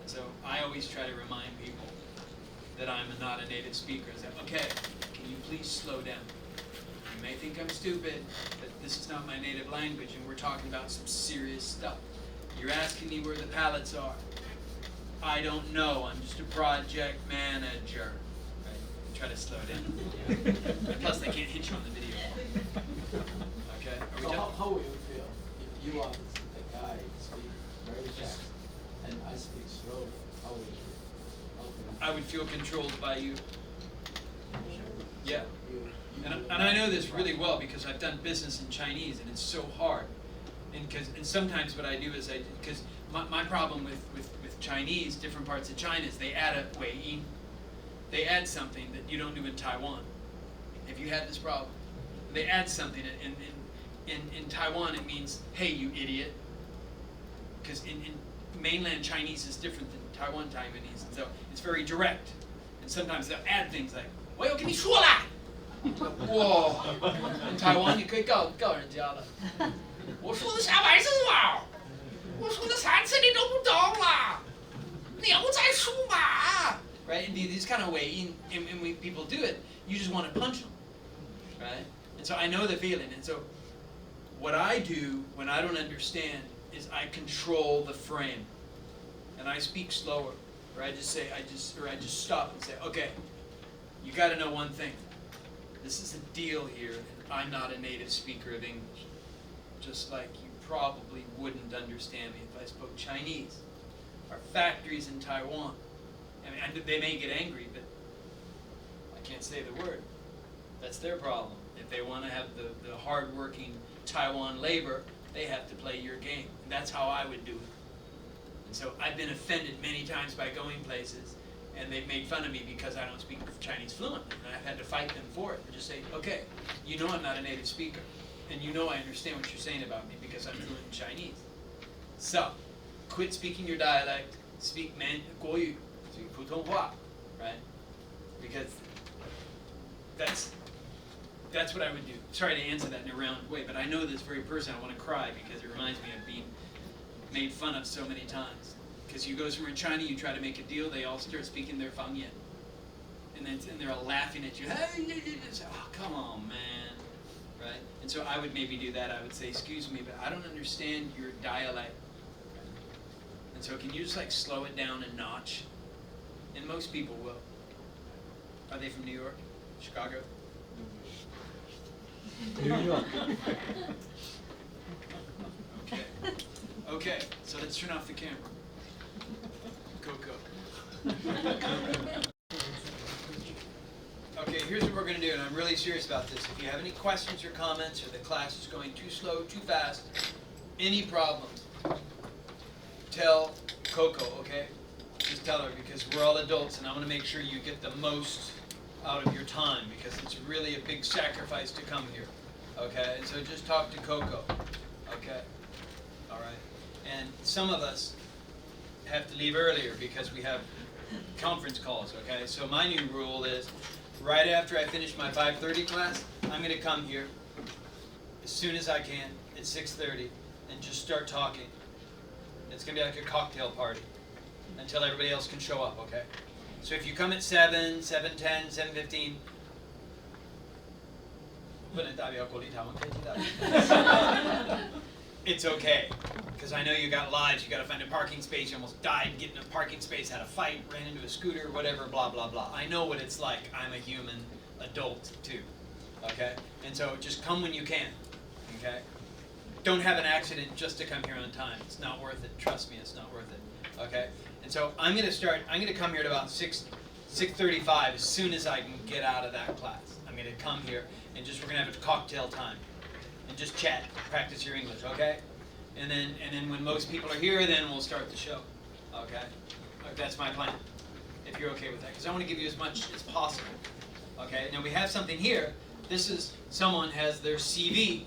And so I always try to remind people that I'm not a native speaker. I say, okay, can you please slow down? You may think I'm stupid, but this is not my native language, and we're talking about some serious stuff. You're asking me where the pallets are. I don't know. I'm just a project manager. Right? Try to slow down. Plus, they can't hit you on the video. Okay? Are we So done? how will you feel if you are the guy speak very fast and I speak slowly? How will you feel? How will you I would feel controlled by you. Yeah. You And I know this really well because I've done business in Chinese, and it's so hard. And sometimes what I do is because my problem with Chinese, different parts of China, is they add a wei. They add something that you don't do in Taiwan. Have you had this problem? They add something in Taiwan. It means, hey, you idiot. Because in mainland Chinese is different than Taiwan Taiwanese, and so it's very direct. And sometimes they'll add things like, 我要跟你说啦. Whoa! In Taiwan, 你可以告人家了。我说的啥玩意儿啊？我说的3次你都不懂啦。你要再说嘛。Right? And these kind of way, and when people do it, you just want to punch them. Right? And so I know the feeling. And so what I do when I don't understand is I control the frame. And I speak slower. Or I just stop and say, okay, you got to know one thing. This is a deal here, and I'm not a native speaker of English. Just like you probably wouldn't understand me if I spoke Chinese. Our factories in Taiwan, I mean, they may get angry, but I can't say the word. That's their problem. If they want to have the hard-working Taiwan labor, they have to play your game. And that's how I would do it. And so I've been offended many times by going places, and they've made fun of me because I don't speak Chinese fluently. And I've had to fight them for it. And just say, okay, you know I'm not a native speaker. And you know I understand what you're saying about me because I'm fluent in Chinese. So, quit speaking your dialect, speak 国语, speak 普通话, right? Because that's what I would do. Sorry to answer that in a round way, but I know this very person. I want to cry because it reminds me of being made fun of so many times. Because you go somewhere in China, you try to make a deal, they all start speaking their Fangyan. And they're all laughing at you. Hey, oh, come on, man. Right? And so I would maybe do that. I would say, excuse me, but I don't understand your dialect. And so can you just like slow it down a notch? And most people will. Are they from New York? Chicago? New York. Okay. Okay, so let's turn off the camera. Coco. Okay, here's what we're going to do, and I'm really serious about this. If you have any questions or comments, or the class is going too slow, too fast, any problems, tell Coco, okay? Just tell her, because we're all adults, and I want to make sure you get the most out of your time, because it's really a big sacrifice to come here, okay? And so just talk to Coco, okay? All right? And some of us have to leave earlier because we have conference calls, okay? So my new rule is, right after I finish my 5:30 class, I'm going to come here as soon as I can at 6:30 and just start talking. It's going to be like a cocktail party until everybody else can show up, okay? So if you come at 7, 7:10, 7:15, it's okay, because I know you got lives, you got to find a parking space, you almost died getting a parking space, had a fight, ran into a scooter, whatever, blah, blah, blah. I know what it's like. I'm a human adult, too, okay? And so just come when you can, okay? Don't have an accident just to come here on time. It's not worth it. Trust me, it's not worth it, okay? And so I'm going to come here at about 6:35 as soon as I can get out of that class. I'm going to come here, and we're going to have a cocktail time. And just chat, practice your English, okay? And then when most people are here, then we'll start the show, okay? That's my plan, if you're okay with that, because I want to give you as much as possible, okay? Now we have something here this is someone has their CV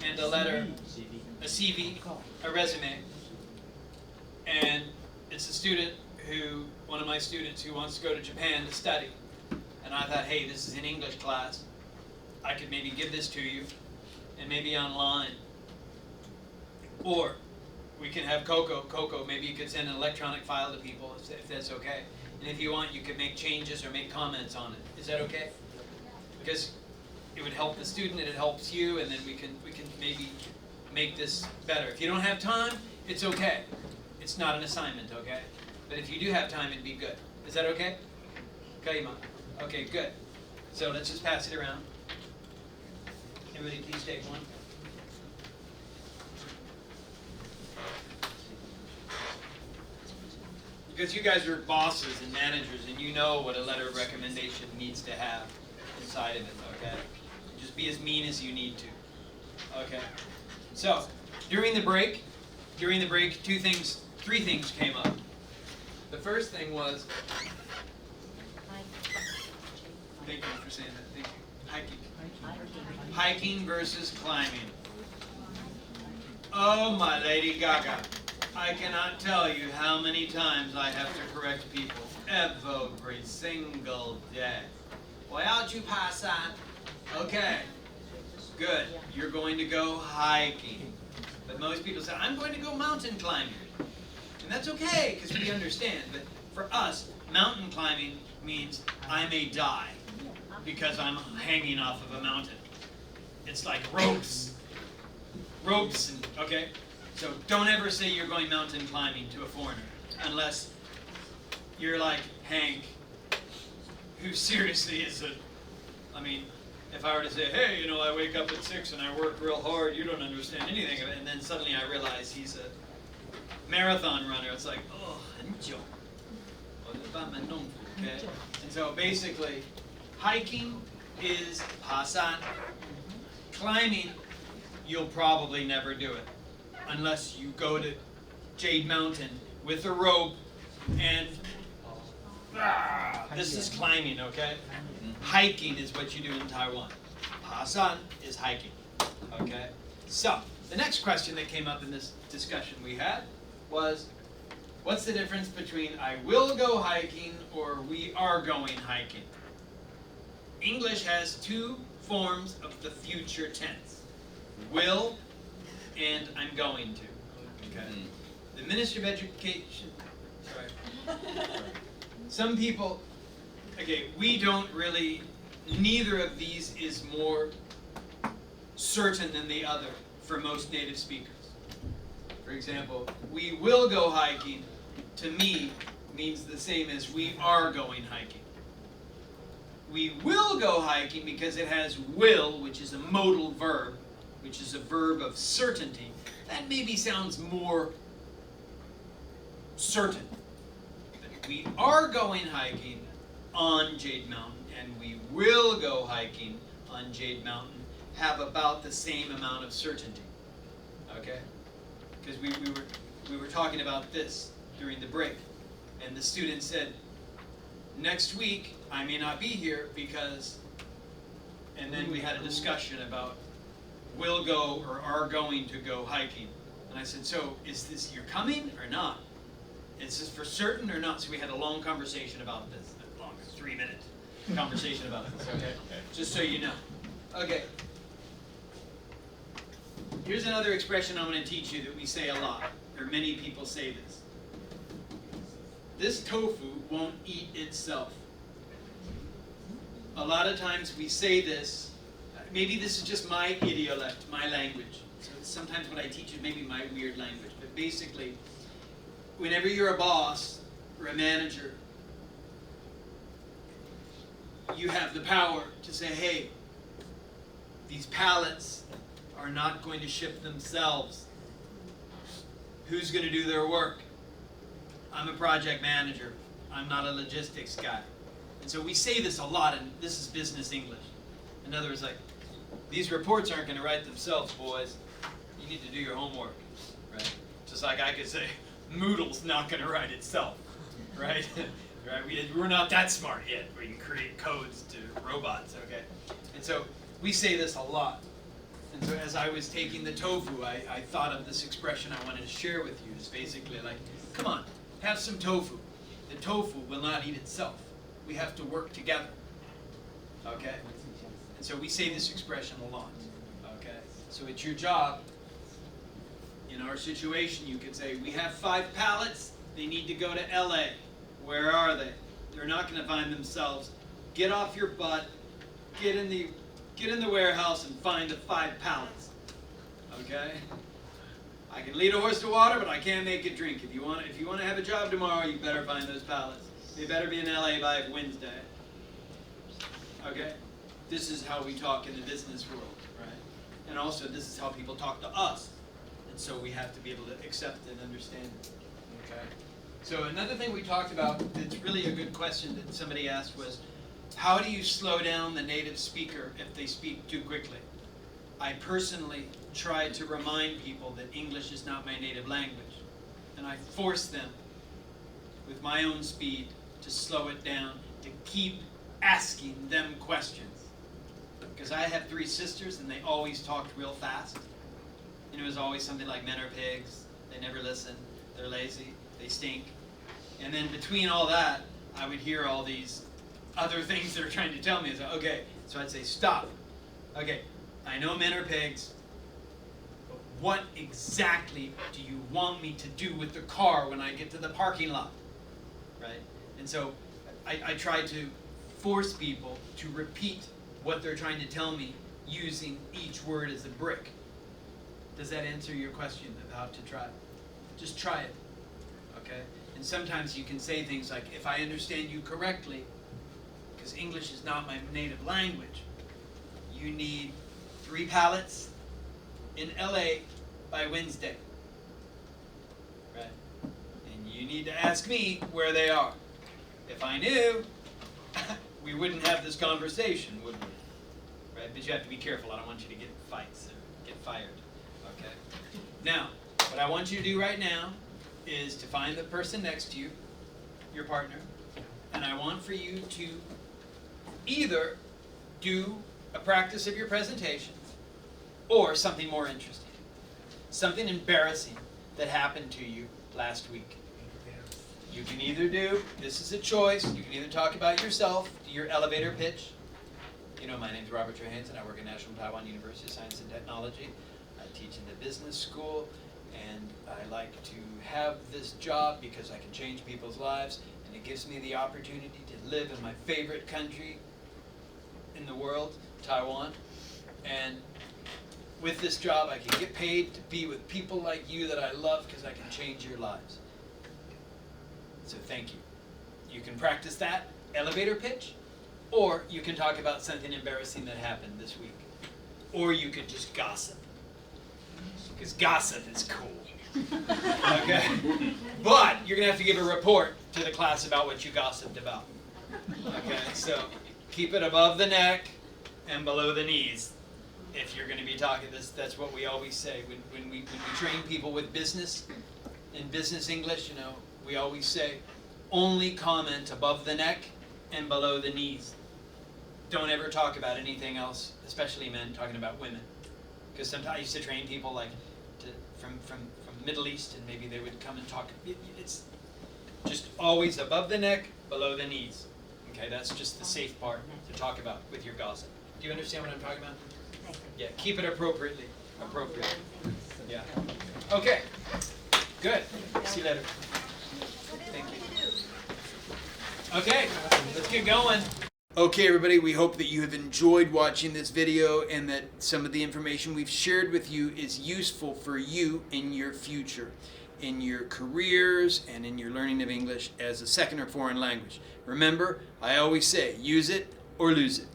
and a letter, a CV, a resume, and it's a student one of my students who wants to go to Japan to study. And I thought, hey, this is an English class. I could maybe give this to you, and maybe online. Or we can have Coco, maybe you could send an electronic file to people if that's okay. And if you want, you could make changes or make comments on it. Is that okay? Because it would help the student and it helps you, and then we can maybe make this better. If you don't have time, it's okay. It's not an assignment, okay? But if you do have time, it'd be good. Is that okay? Kaima. Okay, good. So let's just pass it around. Everybody please take one. Because you guys are bosses and managers and you know what a letter of recommendation needs to have inside of it, okay? Just be as mean as you need to. Okay. So, during the break, three things came up. The first thing was, thank you for saying that, thank you. Hiking versus climbing. Oh my Lady Gaga. I cannot tell you how many times I have to correct people every single day. 我要去爬山. Okay, good. You're going to go hiking. But most people say, I'm going to go mountain climbing. And that's okay, because we understand. But for us, mountain climbing means I may die because I'm hanging off of a mountain. It's like ropes. Ropes, and, okay? So don't ever say you're going mountain climbing to a foreigner, unless you're like Hank, who seriously is I mean, if I were to say, hey, I wake up at 6 and I work real hard, you don't understand anything of it, and then suddenly I realize he's a marathon runner, it's like, oh, 很久. Okay? And so basically, hiking is 爬山. Climbing, you'll probably never do it, unless you go to Jade Mountain with a rope and this is climbing, okay? Hiking is what you do in Taiwan. 爬山 is hiking, okay? So, the next question that came up in this discussion we had was, what's the difference between I will go hiking or we are going hiking? English has two forms of the future tense. Will and I'm going to. Okay. The Minister of Education, sorry. Some people, okay, we don't really, neither of these is more certain than the other for most native speakers. For example, we will go hiking, to me, means the same as we are going hiking. We will go hiking because it has will, which is a modal verb, which is a verb of certainty. That maybe sounds more certain. But we are going hiking on Jade Mountain, and we will go hiking on Jade Mountain, have about the same amount of certainty. Okay? Because we were talking about this during the break, and the student said, next week I may not be here because, and then we had a discussion about will go or are going to go hiking. And I said, so is this, you're coming or not? Is this for certain or not? So we had a long conversation about this, a long 3-minute conversation about this, okay? Just so you know. Okay. Here's another expression I'm going to teach you that we say a lot, or many people say this. This tofu won't eat itself. A lot of times we say this, maybe this is just my idiolect, my language. So sometimes when I teach it, maybe my weird language. But basically, whenever you're a boss or a manager, you have the power to say, hey, these pallets are not going to ship themselves. Who's going to do their work? I'm a project manager. I'm not a logistics guy. And so we say this a lot, and this is business English. In other words, like, these reports aren't going to write themselves, boys. You need to do your homework, right? Just like I could say, Moodle's not going to write itself, right? right? We're not that smart yet, where you create codes to robots, okay? And so we say this a lot. And so as I was taking the tofu, I thought of this expression I wanted to share with you. It's basically like, come on, have some tofu. The tofu will not eat itself. We have to work together, okay? And so we say this expression a lot, okay? So it's your job. In our situation, you could say, we have 5 pallets. They need to go to LA. Where are they? They're not going to find themselves. Get off your butt. Get in the warehouse and find the 5 pallets. Okay? I can lead a horse to water, but I can't make it drink. If you want to have a job tomorrow, you better find those pallets. They better be in LA by Wednesday. Okay? This is how we talk in the business world, right? And also, this is how people talk to us. And so we have to be able to accept and understand it. Okay? So another thing we talked about that's really a good question that somebody asked was, how do you slow down the native speaker if they speak too quickly? I personally try to remind people that English is not my native language. And I force them, with my own speed, to slow it down, to keep asking them questions. Because I have 3 sisters and they always talked real fast. And it was always something like, men are pigs, they never listen, they're lazy, they stink. And then between all that, I would hear all these other things they're trying to tell me. So, okay, so I'd say, stop. Okay, I know men are pigs, but what exactly do you want me to do with the car when I get to the parking lot? Right? And so I try to force people to repeat what they're trying to tell me using each word as a brick. Does that answer your question of how to try? Just try it, okay? And sometimes you can say things like, if I understand you correctly, because English is not my native language, you need 3 pallets in LA by Wednesday, right? And you need to ask me where they are. If I knew, we wouldn't have this conversation, would we? Right? But you have to be careful. I don't want you to get in fights or get fired. Okay? Now, what I want you to do right now is to find the person next to you, your partner, and I want for you to either do a practice of your presentation or something more interesting, something embarrassing that happened to you last week. You can either do, this is a choice, you can either talk about yourself, do your elevator pitch. You know, my name's Robert Johansson. I work at National Taiwan University of Science and Technology. I teach in the business school, and I like to have this job because I can change people's lives, and it gives me the opportunity to live in my favorite country in the world, Taiwan. And with this job, I can get paid to be with people like you that I love because I can change your lives. So thank you. You can practice that elevator pitch, or you can talk about something embarrassing that happened this week. Or you could just gossip, because gossip is cool. Okay? But you're going to have to give a report to the class about what you gossiped about. Okay? So keep it above the neck and below the knees. If you're going to be talking this, that's what we always say. When we train people with business, in business English, you know, we always say, only comment above the neck and below the knees. Don't ever talk about anything else, especially men talking about women. Because sometimes I used to train people like from the Middle East, and maybe they would come and talk. It's just always above the neck, below the knees. Okay, that's just the safe part to talk about with your gossip. Do you understand what I'm talking about? Yeah, keep it appropriately. Yeah. Okay. Good. See you later. Thank you. Okay, let's get going. Okay, everybody, we hope that you have enjoyed watching this video and that some of the information we've shared with you is useful for you in your future, in your careers, and in your learning of English as a second or foreign language. Remember, I always say, use it or lose it.